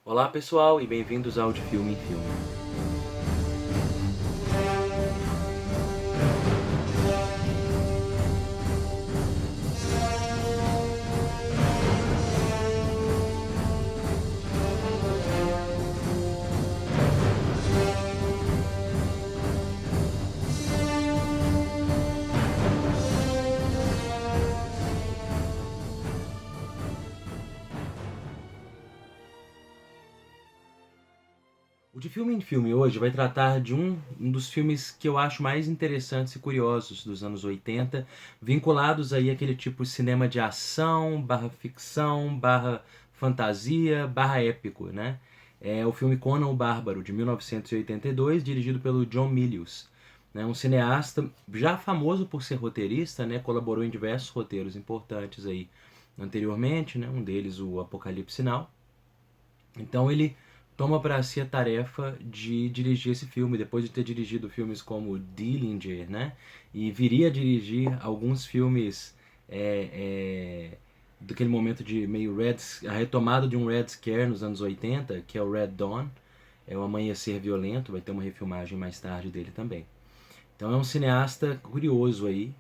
Olá pessoal e bem-vindos ao De Filme em Filme. O De Filme em Filme hoje vai tratar de um dos filmes que eu acho mais interessantes e curiosos dos anos 80, vinculados aí àquele tipo de cinema de ação, barra ficção, barra fantasia, barra épico, né? É o filme Conan o Bárbaro, de 1982, dirigido pelo John Milius, né? Um cineasta já famoso por ser roteirista, né? Colaborou em diversos roteiros importantes aí anteriormente, né? Um deles o Apocalipse Now. Então ele toma para si a tarefa de dirigir esse filme, depois de ter dirigido filmes como Dillinger, né? E viria a dirigir alguns filmes daquele momento de meio Red, a retomada de um Red Scare nos anos 80, que é o Red Dawn, é o Amanhecer Violento, vai ter uma refilmagem mais tarde dele também. Então é um cineasta curioso aí,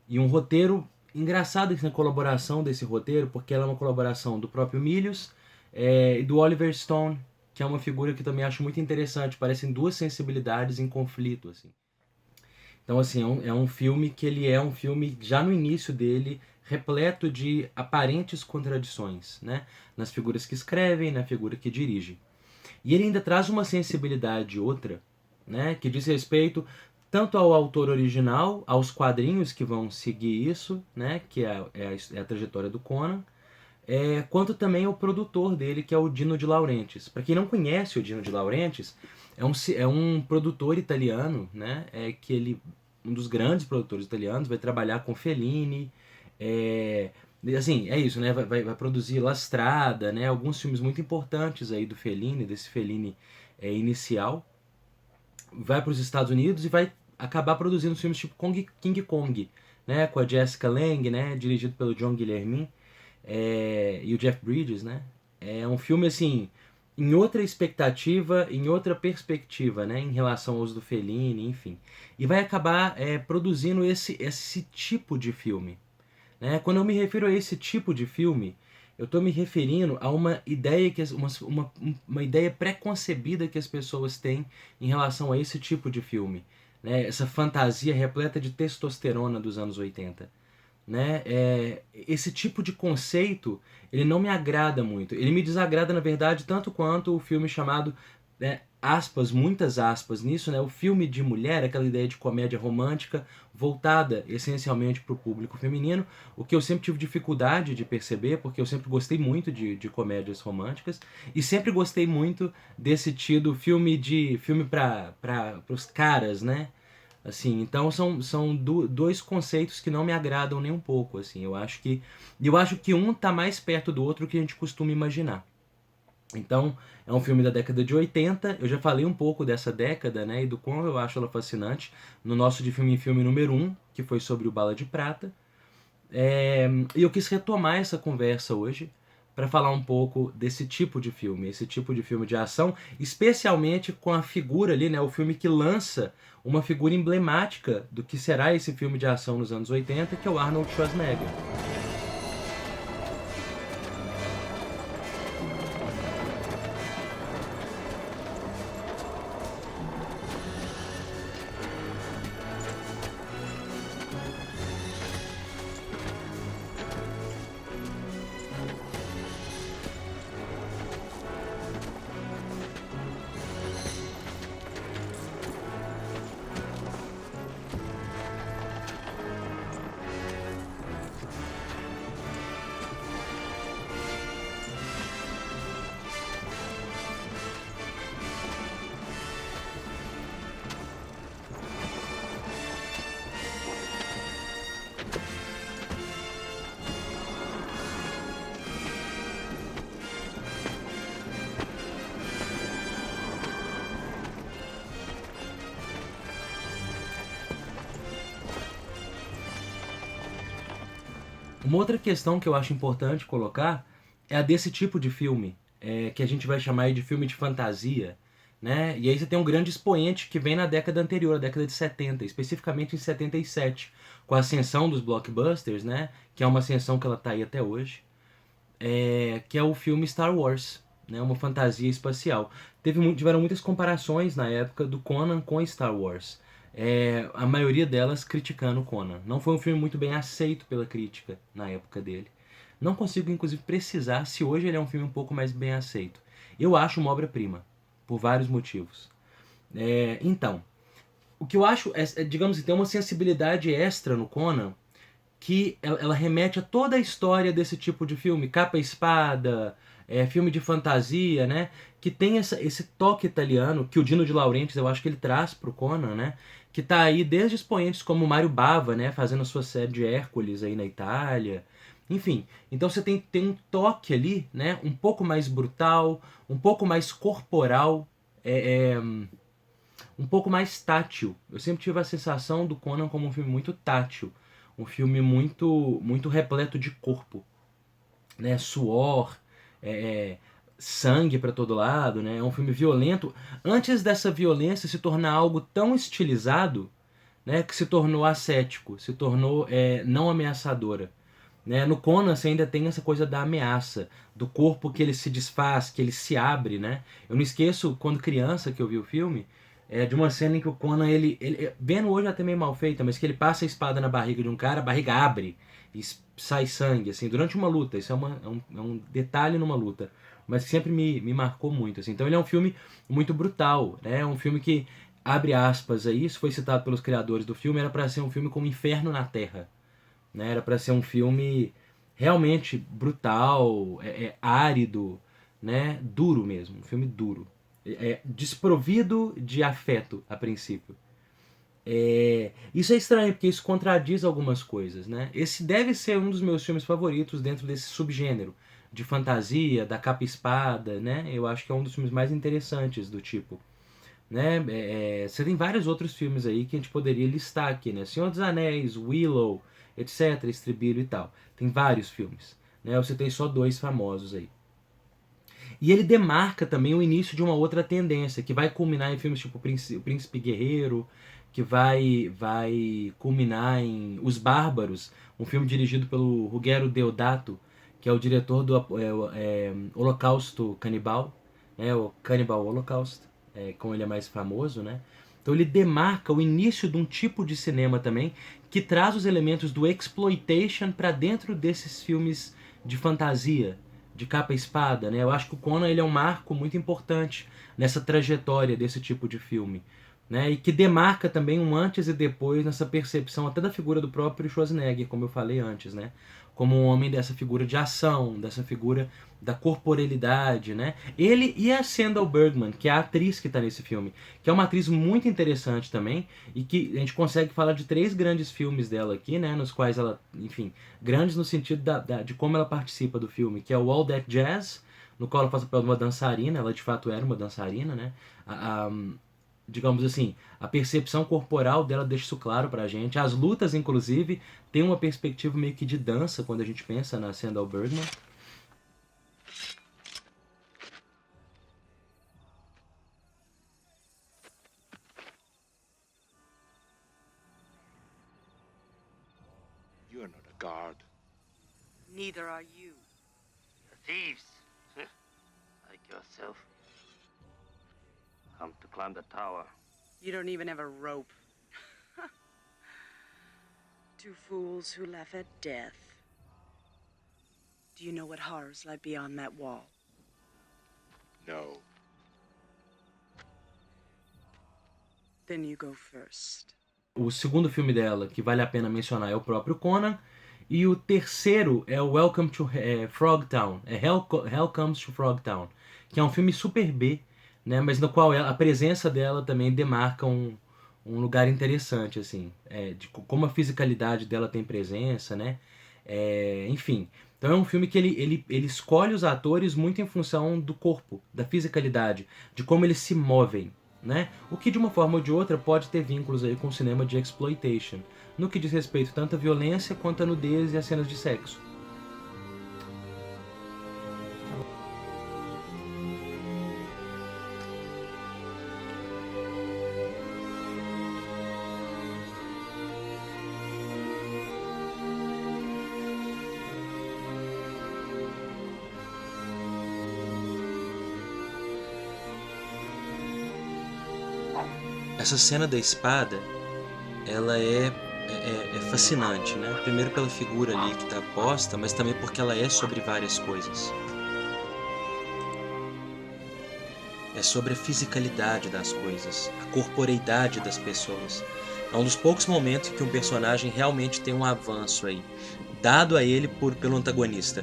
e um roteiro engraçado na colaboração desse roteiro, porque ela é uma colaboração do próprio Milius e do Oliver Stone, que é uma figura que eu também acho muito interessante. Parecem duas sensibilidades em conflito, assim. Então, assim, é um filme que ele é um filme, já no início dele, repleto de aparentes contradições, né? Nas figuras que escrevem, na figura que dirige. E ele ainda traz uma sensibilidade outra, né, que diz respeito tanto ao autor original, aos quadrinhos que vão seguir isso, né, que é a trajetória do Conan, quanto também ao produtor dele, que é o Dino de Laurentiis. Para quem não conhece o Dino de Laurentiis, é um produtor italiano, né, que ele um dos grandes produtores italianos, vai trabalhar com Fellini, é, assim, é isso, né? Vai produzir La Strada, né? Alguns filmes muito importantes aí do Fellini, desse Fellini inicial. Vai para os Estados Unidos e vai acabar produzindo filmes tipo King Kong, né? Com a Jessica Lange, né? Dirigido pelo John Guillermin e o Jeff Bridges, né? É um filme assim em outra expectativa, em outra perspectiva, né? Em relação aos do Fellini, enfim. E vai acabar produzindo esse tipo de filme, né? Quando eu me refiro a esse tipo de filme, eu estou me referindo a uma ideia uma ideia pré-concebida que as pessoas têm em relação a esse tipo de filme, né? Essa fantasia repleta de testosterona dos anos 80, né? Esse tipo de conceito ele não me agrada muito. Ele me desagrada, na verdade, tanto quanto o filme chamado, né, aspas, muitas aspas nisso, né, o filme de mulher, aquela ideia de comédia romântica voltada essencialmente para o público feminino, o que eu sempre tive dificuldade de perceber, porque eu sempre gostei muito de comédias românticas e sempre gostei muito desse tido filme para os caras, né? Assim, então são dois conceitos que não me agradam nem um pouco, assim. Eu acho que um tá mais perto do outro que a gente costuma imaginar. Então, é um filme da década de 80. Eu já falei um pouco dessa década, né, e do quão eu acho ela fascinante no nosso de filme em filme número um, que foi sobre o Bala de Prata. E eu quis retomar essa conversa hoje para falar um pouco desse tipo de filme, esse tipo de filme de ação, especialmente com a figura ali, né, o filme que lança uma figura emblemática do que será esse filme de ação nos anos 80, que é o Arnold Schwarzenegger. Uma outra questão que eu acho importante colocar é a desse tipo de filme. que a gente vai chamar aí de filme de fantasia, né? E aí você tem um grande expoente que vem na década anterior, a década de 70, especificamente em 77, com a ascensão dos blockbusters, né? Que é uma ascensão que ela tá aí até hoje, que é o filme Star Wars, né? Uma fantasia espacial. Tiveram muitas comparações na época do Conan com Star Wars. A maioria delas criticando o Conan. Não foi um filme muito bem aceito pela crítica na época dele. Não consigo, inclusive, precisar se hoje ele é um filme um pouco mais bem aceito. Eu acho uma obra-prima, por vários motivos. Então, o que eu acho digamos assim, tem uma sensibilidade extra no Conan que ela remete a toda a história desse tipo de filme, capa e espada, filme de fantasia, né? Que tem esse toque italiano que o Dino de Laurentiis eu acho que ele traz pro Conan, né? Que tá aí desde expoentes como Mário Bava, né? Fazendo a sua série de Hércules aí na Itália. Enfim, então você tem um toque ali, né? Um pouco mais brutal, um pouco mais corporal, um pouco mais tátil. Eu sempre tive a sensação do Conan como um filme muito tátil, um filme muito repleto de corpo, né? Suor, é, sangue para todo lado, né? É um filme violento. Antes dessa violência se tornar algo tão estilizado, né? Que se tornou ascético, se tornou não ameaçadora. Né? No Conan você ainda tem essa coisa da ameaça, do corpo que ele se desfaz, que ele se abre, né? Eu não esqueço, quando criança que eu vi o filme, de uma cena em que o Conan, vendo hoje até meio mal feita, mas que ele passa a espada na barriga de um cara, a barriga abre e sai sangue, assim, durante uma luta. Isso é um detalhe numa luta, mas que sempre me marcou muito, assim. Então ele é um filme muito brutal, né? É um filme que, abre aspas aí, isso foi citado pelos criadores do filme, era para ser um filme como Inferno na Terra, né? Era para ser um filme realmente brutal, árido, né? Duro mesmo, um filme duro, desprovido de afeto a princípio. Isso é estranho porque isso contradiz algumas coisas, né? Esse deve ser um dos meus filmes favoritos dentro desse subgênero de fantasia, da capa e espada, né? Eu acho que é um dos filmes mais interessantes do tipo, né? Você tem vários outros filmes aí que a gente poderia listar aqui, né? Senhor dos Anéis, Willow, etc, Estribilho e tal. Tem vários filmes, né? Você tem só dois famosos aí. E ele demarca também o início de uma outra tendência, que vai culminar em filmes tipo O Príncipe Guerreiro, que vai culminar em Os Bárbaros, um filme dirigido pelo Ruggero Deodato, que é o diretor do Holocausto Canibal, né, o Cannibal Holocaust, como ele é mais famoso, né? Então ele demarca o início de um tipo de cinema também que traz os elementos do exploitation para dentro desses filmes de fantasia, de capa e espada, né? Eu acho que o Conan ele é um marco muito importante nessa trajetória desse tipo de filme, né? E que demarca também um antes e depois nessa percepção até da figura do próprio Schwarzenegger, como eu falei antes, né? Como um homem dessa figura de ação, dessa figura da corporalidade, né? Ele e a Sandahl Bergman, que é a atriz que está nesse filme, que é uma atriz muito interessante também, e que a gente consegue falar de 3 grandes filmes dela aqui, né? Nos quais ela, enfim, grandes no sentido de como ela participa do filme, que é o All That Jazz, no qual ela faz o papel de uma dançarina, ela de fato era uma dançarina, né? Digamos assim, a percepção corporal dela deixa isso claro pra gente. As lutas, inclusive, tem uma perspectiva meio que de dança quando a gente pensa na Sandahl Bergman. You're not a guard. Neither are you. Thieves, like yourself. Come to climb the tower. You don't even have a rope. Two fools who laugh at death. Do you know what horrors lie beyond that wall? No. Then you go first. O segundo filme dela, que vale a pena mencionar, é o próprio Conan. E o terceiro é o Welcome to Frogtown. Hell Comes to Frogtown. Que é um filme super B, né? Mas no qual a presença dela também demarca um lugar interessante, assim. De como a fisicalidade dela tem presença, né? Enfim. Então é um filme que ele escolhe os atores muito em função do corpo, da fisicalidade, de como eles se movem, né? O que de uma forma ou de outra pode ter vínculos aí com o cinema de exploitation, no que diz respeito tanto à violência quanto à nudez e às cenas de sexo. Essa cena da espada, ela é fascinante, né? Primeiro pela figura ali que está posta, mas também porque ela é sobre várias coisas. É sobre a fisicalidade das coisas, a corporeidade das pessoas. É um dos poucos momentos em que um personagem realmente tem um avanço aí, dado a ele pelo antagonista,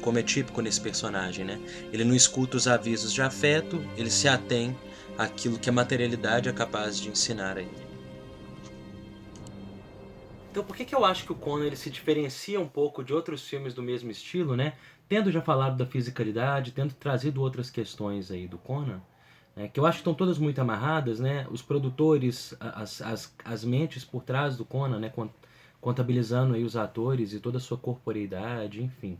como é típico nesse personagem, né? Ele não escuta os avisos de afeto, ele se atém àquilo que a materialidade é capaz de ensinar a ele. Então por que eu acho que o Conan ele se diferencia um pouco de outros filmes do mesmo estilo, né? Tendo já falado da fisicalidade, tendo trazido outras questões aí do Conan, né? Que eu acho que estão todas muito amarradas, né? Os produtores, as mentes por trás do Conan, né? Contabilizando aí os atores e toda a sua corporeidade, enfim.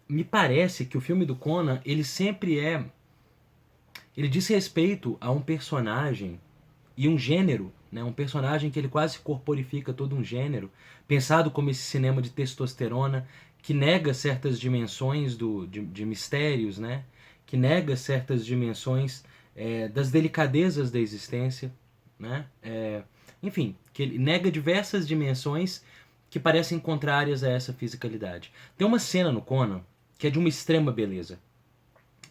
Me parece que o filme do Conan, ele sempre ele diz respeito a um personagem e um gênero, né? Um personagem que ele quase corporifica todo um gênero, pensado como esse cinema de testosterona, que nega certas dimensões de mistérios, né? Que nega certas dimensões das delicadezas da existência, né? Enfim, que ele nega diversas dimensões que parecem contrárias a essa fisicalidade. Tem uma cena no Conan que é de uma extrema beleza.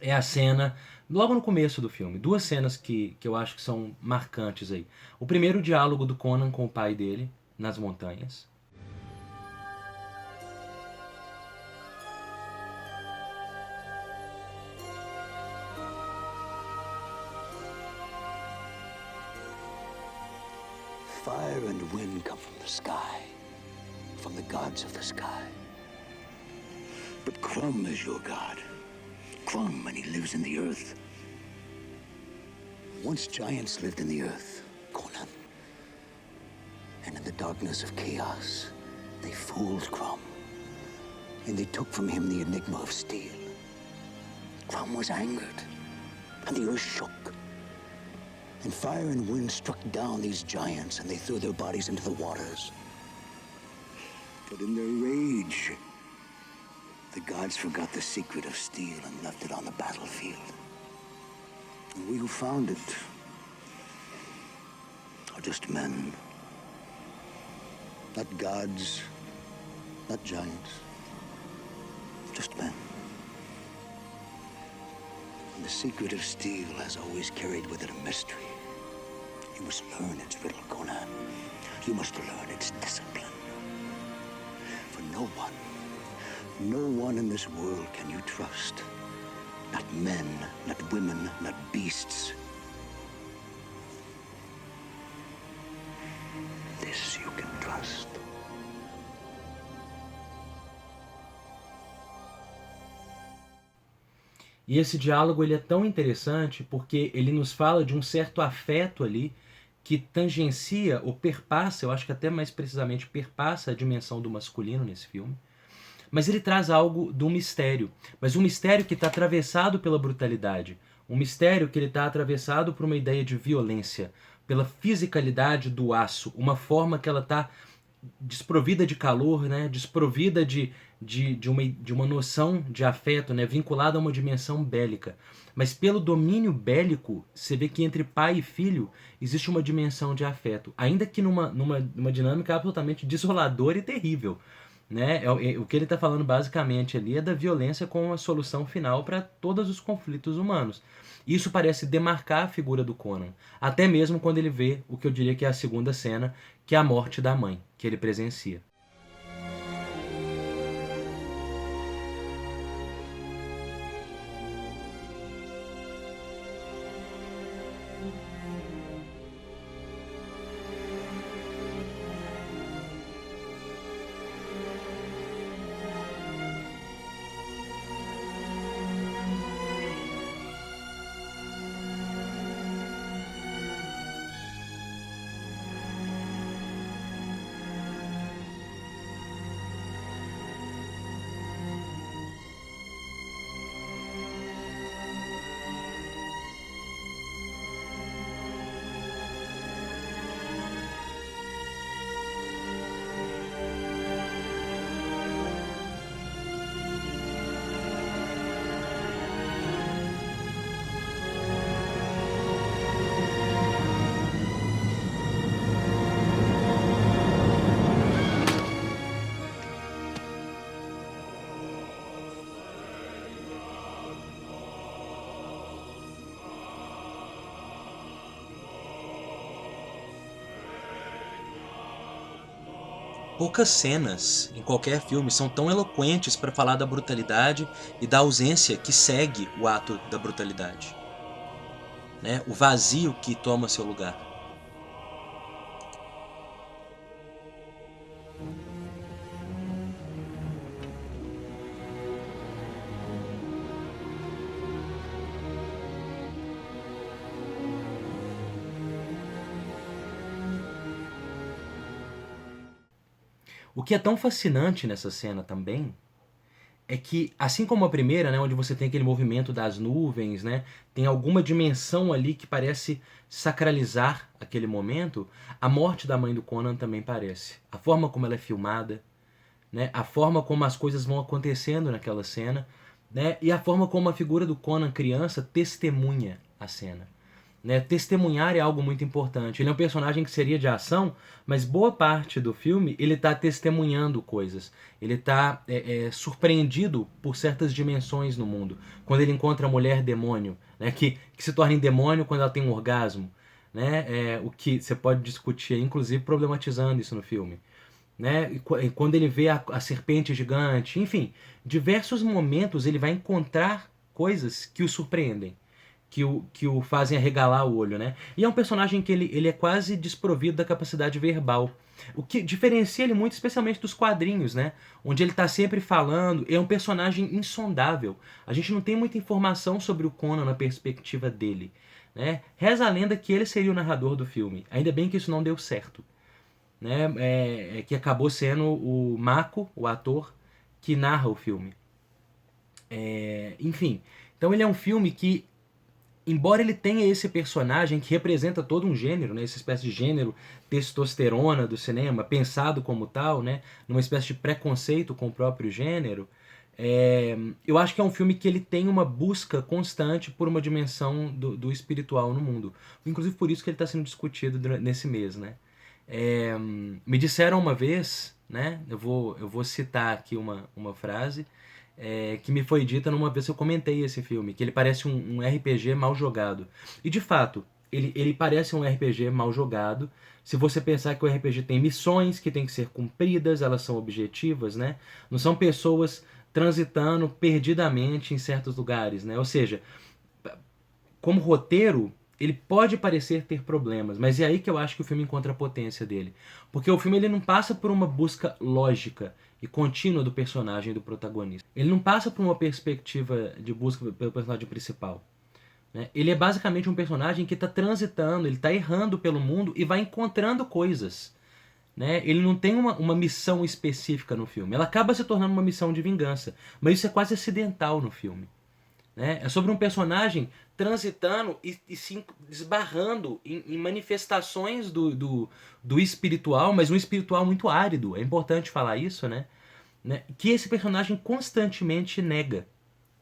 É a cena, logo no começo do filme, duas cenas que eu acho que são marcantes aí. O primeiro, o diálogo do Conan com o pai dele, nas montanhas. Fire and wind come from the sky, from the gods of the sky. But Crum is your god. Crum, and he lives in the earth. Once giants lived in the earth, Conan. And in the darkness of chaos, they fooled Crum. And they took from him the enigma of steel. Crum was angered, and the earth shook. And fire and wind struck down these giants, and they threw their bodies into the waters. But in their rage, the gods forgot the secret of steel and left it on the battlefield. And we who found it are just men. Not gods, not giants. Just men. And the secret of steel has always carried with it a mystery. You must learn its riddle, Conan. You must learn its discipline. For no one in this world can you trust. Not men, not women, not beasts. This you can trust. E esse diálogo ele é tão interessante porque ele nos fala de um certo afeto ali que tangencia ou perpassa, eu acho que até mais precisamente perpassa a dimensão do masculino nesse filme. Mas ele traz algo de um mistério, mas um mistério que está atravessado pela brutalidade, um mistério que ele está atravessado por uma ideia de violência, pela fisicalidade do aço, uma forma que ela está desprovida de calor, né? Desprovida de uma noção de afeto, né? Vinculada a uma dimensão bélica. Mas pelo domínio bélico, você vê que entre pai e filho existe uma dimensão de afeto, ainda que numa dinâmica absolutamente desoladora e terrível. Né? O que ele está falando basicamente ali é da violência como uma solução final para todos os conflitos humanos. Isso parece demarcar a figura do Conan, até mesmo quando ele vê o que eu diria que é a segunda cena, que é a morte da mãe, que ele presencia. Poucas cenas em qualquer filme são tão eloquentes para falar da brutalidade e da ausência que segue o ato da brutalidade, né? O vazio que toma seu lugar. O que é tão fascinante nessa cena também é que, assim como a primeira, né, onde você tem aquele movimento das nuvens, né, tem alguma dimensão ali que parece sacralizar aquele momento, a morte da mãe do Conan também parece. A forma como ela é filmada, né, a forma como as coisas vão acontecendo naquela cena, né, e a forma como a figura do Conan criança testemunha a cena. Né? Testemunhar é algo muito importante. Ele é um personagem que seria de ação, mas boa parte do filme ele está testemunhando coisas. Ele está surpreendido por certas dimensões no mundo. Quando ele encontra a mulher demônio, né? que se torna em demônio quando ela tem um orgasmo. Né? O que você pode discutir, inclusive problematizando isso no filme. Né? E quando ele vê a serpente gigante, enfim, diversos momentos ele vai encontrar coisas que o surpreendem, que o fazem arregalar o olho, né? E é um personagem que ele é quase desprovido da capacidade verbal, o que diferencia ele muito, especialmente dos quadrinhos, né? Onde ele está sempre falando, é um personagem insondável. A gente não tem muita informação sobre o Conan na perspectiva dele, né? Reza a lenda que ele seria o narrador do filme. Ainda bem que isso não deu certo, né? Que acabou sendo o Mako, o ator, que narra o filme. Enfim, então ele é um filme que, embora ele tenha esse personagem que representa todo um gênero, né, essa espécie de gênero testosterona do cinema, pensado como tal, né, numa espécie de preconceito com o próprio gênero, eu acho que é um filme que ele tem uma busca constante por uma dimensão do espiritual no mundo. Inclusive por isso que ele está sendo discutido nesse mês. Né? Me disseram uma vez, né, eu vou citar aqui uma frase, que me foi dita numa vez que eu comentei esse filme, que ele parece um RPG mal jogado. E de fato, ele parece um RPG mal jogado, se você pensar que o RPG tem missões que têm que ser cumpridas, elas são objetivas, né? Não são pessoas transitando perdidamente em certos lugares, né? Ou seja, como roteiro, ele pode parecer ter problemas, mas é aí que eu acho que o filme encontra a potência dele. Porque o filme ele não passa por uma busca lógica e contínua do personagem do protagonista. Ele não passa por uma perspectiva de busca pelo personagem principal. Né? Ele é basicamente um personagem que está transitando, ele está errando pelo mundo e vai encontrando coisas. Né? Ele não tem uma missão específica no filme. Ela acaba se tornando uma missão de vingança, mas isso é quase acidental no filme. Né? É sobre um personagem transitando e se esbarrando em manifestações do espiritual, mas um espiritual muito árido. É importante falar isso, né? Que esse personagem constantemente nega.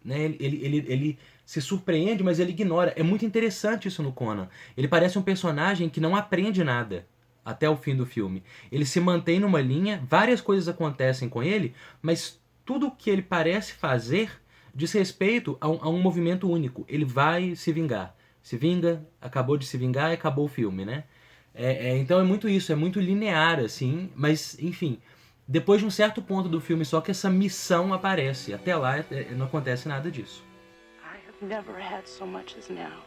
Né? Ele se surpreende, mas ele ignora. É muito interessante isso no Conan. Ele parece um personagem que não aprende nada até o fim do filme. Ele se mantém numa linha, várias coisas acontecem com ele, mas tudo o que ele parece fazer diz respeito a um movimento único. Ele vai se vingar. Se vinga, acabou de se vingar e acabou o filme, né? Então é muito isso, é muito linear, assim, mas, enfim, depois de um certo ponto do filme só que essa missão aparece. Até lá não acontece nada disso. I have never had so much as now.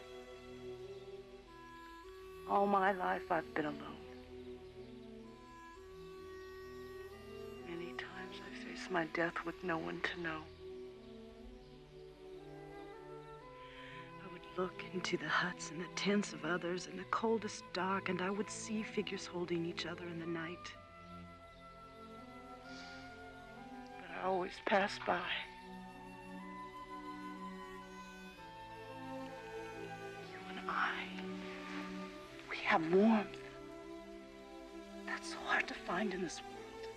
All my life I've been alone. Many times I face my death with no one to know. Look into the huts and the tents of others in the coldest dark, and I would see figures holding each other in the night. But I always pass by. You and I, we have warmth. That's so hard to find in this world.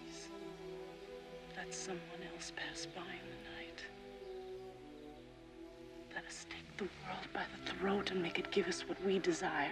Please, let someone else pass by in the night. Let us take the world by the throat and make it give us what we desire.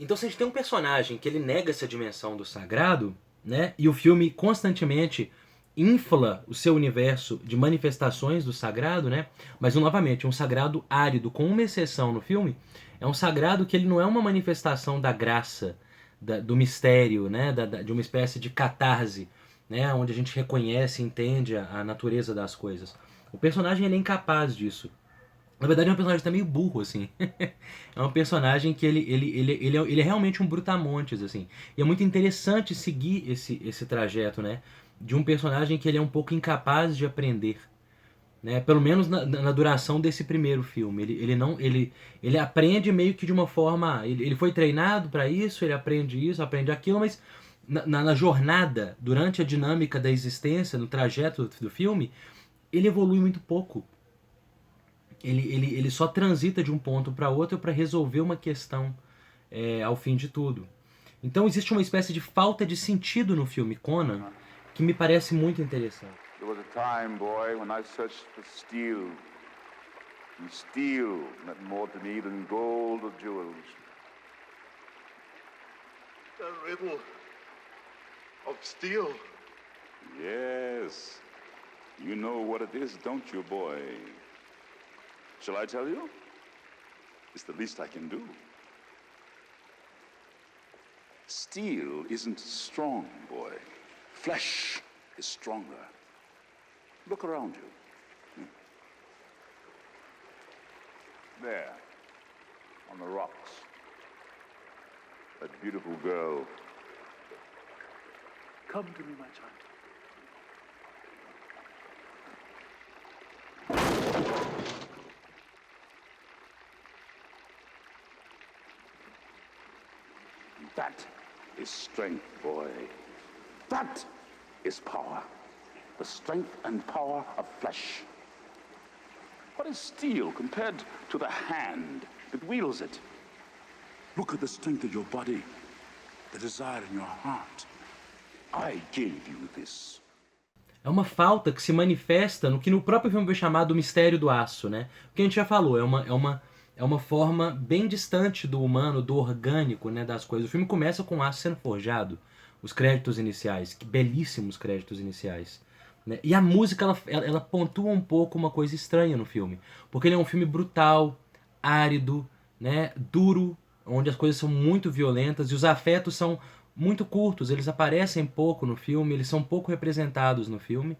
Então se a gente tem um personagem que ele nega essa dimensão do sagrado, né, e o filme constantemente infla o seu universo de manifestações do sagrado, né, mas novamente, um sagrado árido, com uma exceção no filme, é um sagrado que ele não é uma manifestação da graça, do mistério, né, de uma espécie de catarse, né, onde a gente reconhece e entende a natureza das coisas. O personagem ele é incapaz disso. Na verdade é um personagem até meio burro, assim. É um personagem que ele é realmente um brutamontes, assim. E é muito interessante seguir esse trajeto, né? De um personagem que ele é um pouco incapaz de aprender. Né? Pelo menos na duração desse primeiro filme. Ele aprende meio que de uma forma... Ele foi treinado para isso, ele aprende isso, aprende aquilo, mas na jornada, durante a dinâmica da existência, no trajeto do filme, ele evolui muito pouco. Ele só transita de um ponto para outro para resolver uma questão ao fim de tudo. Então existe uma espécie de falta de sentido no filme Conan que me parece muito interessante. There was a time, boy, when I searched for steel. And steel meant more to me than gold or jewels. The riddle of steel. Yes. You know what it is, don't you, boy? Shall I tell you? It's the least I can do. Steel isn't strong, boy. Flesh is stronger. Look around you. There, on the rocks. That beautiful girl. Come to me, my child. That is strength, boy. That is power. The strength and power of flesh. What is steel compared to the hand that wields it? Look at the strength of your body, the desire in your heart. I gave you this. É uma falta que se manifesta no que no próprio filme foi chamado o mistério do aço, né? O que a gente já falou, é uma forma bem distante do humano, do orgânico, né, das coisas. O filme começa com o aço sendo forjado, os créditos iniciais, que belíssimos créditos iniciais. Né? E a música, ela pontua um pouco uma coisa estranha no filme, porque ele é um filme brutal, árido, né, duro, onde as coisas são muito violentas e os afetos são muito curtos, eles aparecem pouco no filme, eles são pouco representados no filme.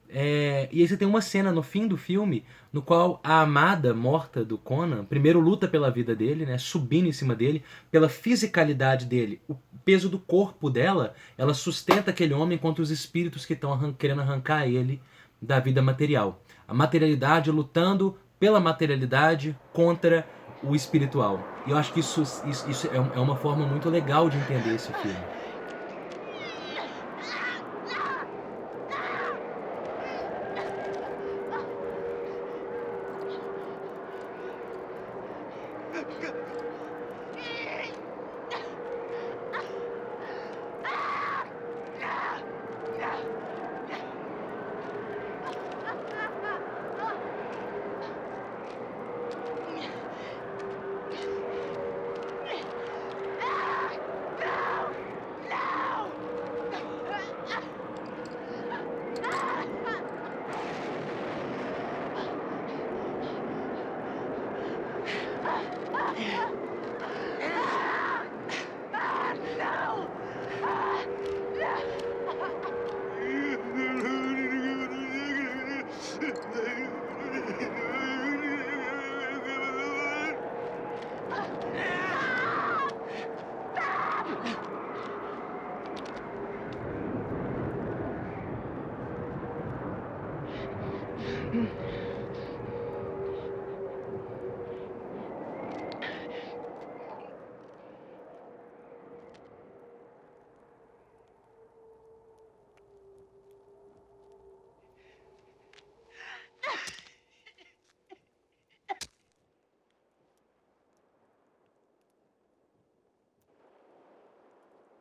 E aí você tem uma cena no fim do filme no qual a amada morta do Conan primeiro luta pela vida dele, né, subindo em cima dele, pela fisicalidade dele, o peso do corpo dela, ela sustenta aquele homem contra os espíritos que estão querendo arrancar ele da vida material. A materialidade lutando pela materialidade contra o espiritual. E eu acho que isso é uma forma muito legal de entender esse filme.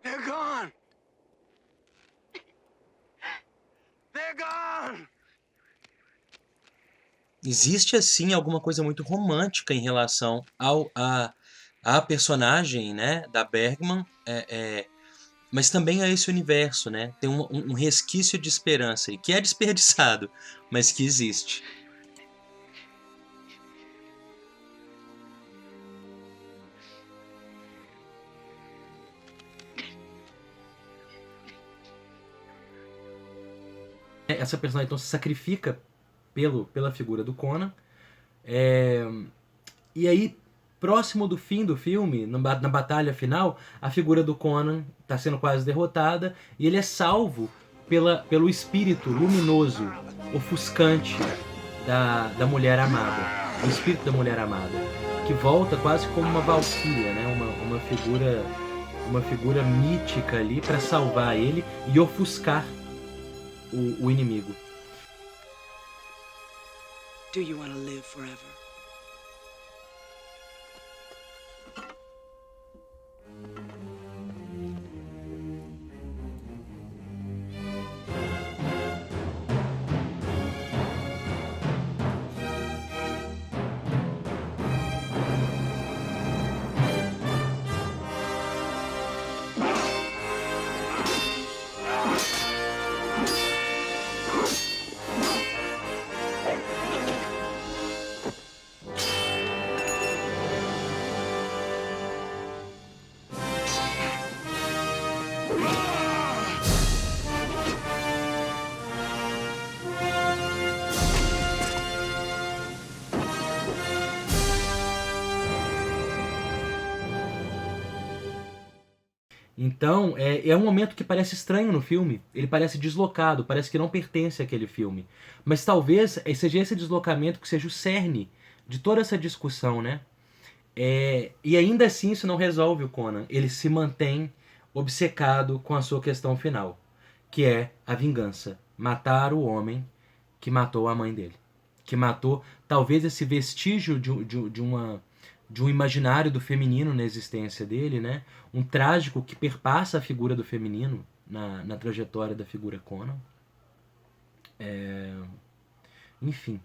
They're gone. They're gone. Existe, assim, alguma coisa muito romântica em relação a personagem, né, da Bergman, mas também a esse universo, né? Tem um resquício de esperança aí, que é desperdiçado, mas que existe. Essa personagem então se sacrifica pela figura do Conan. E aí, próximo do fim do filme, na batalha final, a figura do Conan está sendo quase derrotada e ele é salvo pelo espírito luminoso, ofuscante da mulher amada. O espírito da mulher amada, que volta quase como uma valquíria, né? Uma figura mítica ali para salvar ele e ofuscar o inimigo. Do you want to live forever? Então, é um momento que parece estranho no filme. Ele parece deslocado, parece que não pertence àquele filme. Mas talvez seja esse deslocamento que seja o cerne de toda essa discussão, né? E ainda assim isso não resolve o Conan. Ele se mantém obcecado com a sua questão final, que é a vingança. Matar o homem que matou a mãe dele. Que matou talvez esse vestígio de um imaginário do feminino na existência dele, né? Um trágico que perpassa a figura do feminino na trajetória da figura Conan. Enfim.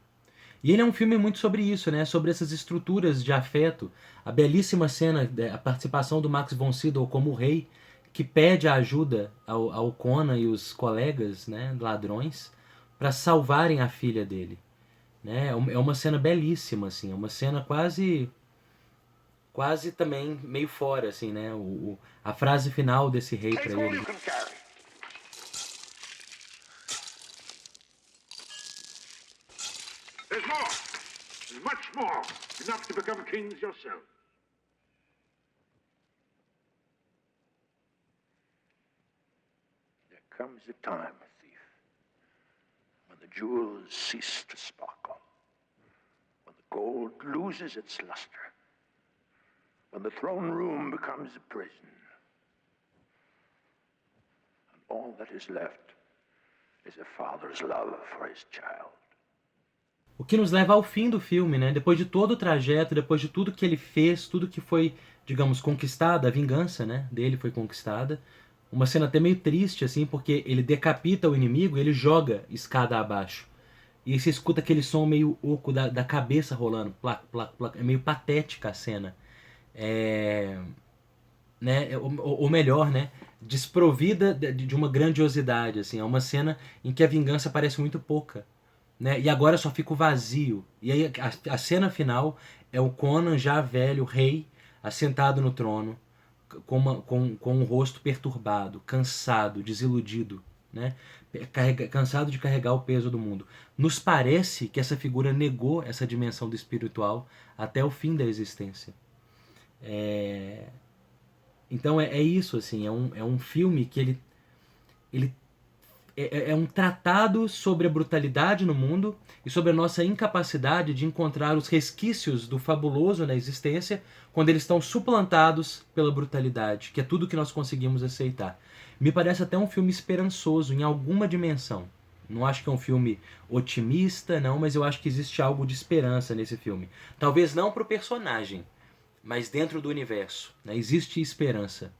E ele é um filme muito sobre isso, né? Sobre essas estruturas de afeto. A belíssima cena, a participação do Max von Sydow como rei, que pede a ajuda ao Conan e os colegas, né, ladrões, para salvarem a filha dele. Né? É uma cena belíssima, assim. É uma cena quase também meio fora, assim, né? A frase final desse rei para Take all ele. you can carry. There's more. There's much more. Enough to become kings yourself. There comes a time, thief, when the jewels cease to sparkle, when the gold loses its luster, when the throne room becomes a prison, and all that is left is a father's love for his child. O que nos leva ao fim do filme, né? Depois de todo o trajeto, depois de tudo que ele fez, tudo que foi, digamos, conquistado, a vingança, né, dele foi conquistada. Uma cena até meio triste, assim, porque ele decapita o inimigo e ele joga escada abaixo. E aí você escuta aquele som meio oco da cabeça rolando. Plac, plac, plac. É meio patética a cena. Né? Ou melhor, né? Desprovida de uma grandiosidade, assim. É uma cena em que a vingança parece muito pouca. Né? E agora só fica o vazio. E aí a cena final é o Conan já velho, rei, assentado no trono, com o rosto perturbado, cansado, desiludido, né? Cansado de carregar o peso do mundo. Nos parece que essa figura negou essa dimensão do espiritual até o fim da existência. Então é isso, assim, é um filme que ele é um tratado sobre a brutalidade no mundo e sobre a nossa incapacidade de encontrar os resquícios do fabuloso na existência quando eles estão suplantados pela brutalidade, que é tudo que nós conseguimos aceitar. Me parece até um filme esperançoso em alguma dimensão. Não acho que é um filme otimista, não, mas eu acho que existe algo de esperança nesse filme. Talvez não para o personagem, mas dentro do universo, né? Existe esperança.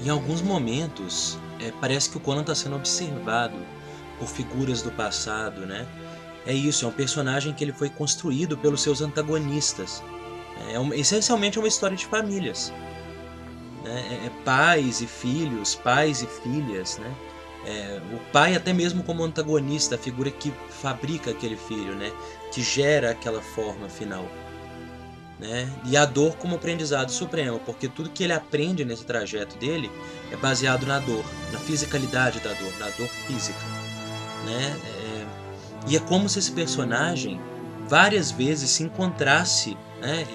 Em alguns momentos, parece que o Conan está sendo observado por figuras do passado, né? É isso, é um personagem que ele foi construído pelos seus antagonistas. Essencialmente é uma história de famílias, né? Pais e filhos, pais e filhas, né? O pai até mesmo como antagonista, a figura que fabrica aquele filho, né? Que gera aquela forma final, né? E a dor como aprendizado supremo, porque tudo que ele aprende nesse trajeto dele é baseado na dor, na fisicalidade da dor, na dor física, né? E é como se esse personagem várias vezes se encontrasse, né?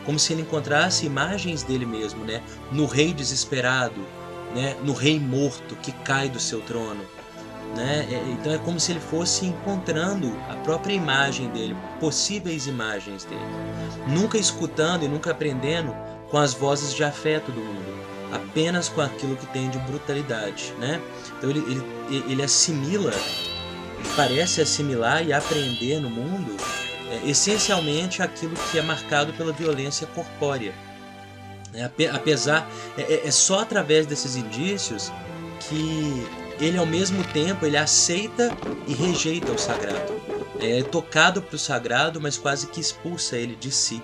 Como se ele encontrasse imagens dele mesmo, né? No rei desesperado, né? No rei morto que cai do seu trono, né? Então é como se ele fosse encontrando a própria imagem dele, possíveis imagens dele, nunca escutando e nunca aprendendo com as vozes de afeto do mundo, apenas com aquilo que tem de brutalidade, né? Então ele assimila, ele parece assimilar e aprender no mundo essencialmente aquilo que é marcado pela violência corpórea. Apesar, é só através desses indícios que ele ao mesmo tempo ele aceita e rejeita o sagrado. É tocado para o sagrado, mas quase que expulsa ele de si.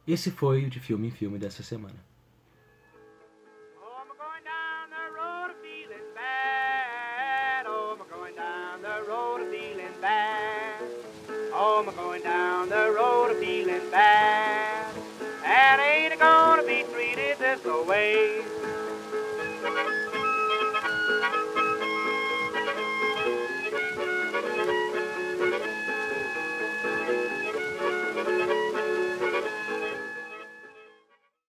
Esse foi o De Filme em Filme dessa semana. Oh, I'm going down the road feeling bad. Oh, I'm going down the road feeling bad. Oh, I'm going down the road feeling bad. And ain't gonna be treated this way.